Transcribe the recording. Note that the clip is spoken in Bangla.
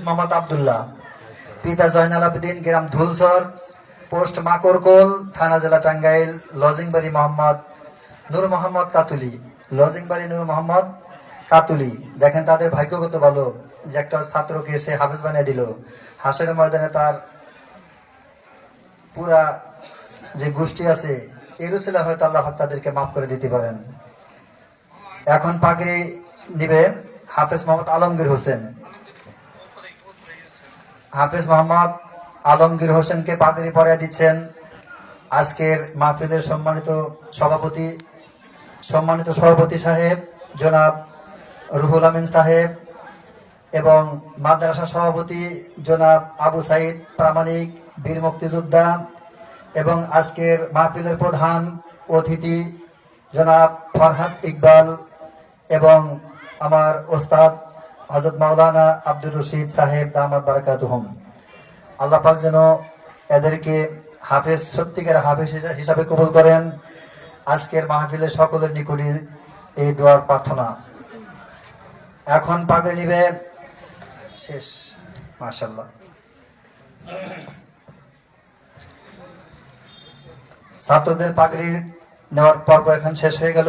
মোহাম্মদ আব্দুল্লাহ, পিতা জয়নাল আবেদিন, গ্রাম ধুলসর, পোস্ট মাকড়কোল, থানা জেলা টাঙ্গাইল, লজিং বাড়ি মোহাম্মদ নূর মোহাম্মদ কাতুলি, লজিং বাড়ি নূর মোহাম্মদ কাতুলি। দেখেন তাদের ভাগ্য কত ভালো যে একটা ছাত্রকে সে হাফেজ বানিয়ে দিল। হাসের ময়দানে তার পুরা যে গোষ্ঠী আছে এরুসিলা হয়তো আল্লাহ তাদেরকে মাফ করে দিতে পারেন। এখন পাগড়ি নিবে হাফেজ মোহাম্মদ আলমগীর হোসেন। হাফেজ মোহাম্মদ আলমগীর হোসেনকে পাগড়ি পরিয়ে দিচ্ছেন আজকের মাহফিলের সম্মানিত সভাপতি সাহেব জনাব রুহুল আমিন সাহেব এবং মাদ্রাসা সভাপতি জনাব আবু সাইদ প্রামাণিক, বীর মুক্তিযোদ্ধা, এবং আজকের মাহফিলের প্রধান অতিথি জনাব ফরহাদ ইকবাল এবং আমার ওস্তাদ হযরত মাওলানা আব্দুর রশিদ সাহেব দামাত বারাকাতুহুম। আল্লাহ পাক যেন এদেরকে হাফেজ, সত্যিকার হাফেজ হিসাবে কবুল করেন। আজকের মাহফিলের সকলের নিকটই এই দোয়ার প্রার্থনা। এখন পাগড়ি নিবে শেষ, মাশাআল্লাহ। ছাত্রদের পাগড়ি নেওয়ার পর্ব এখন শেষ হয়ে গেল।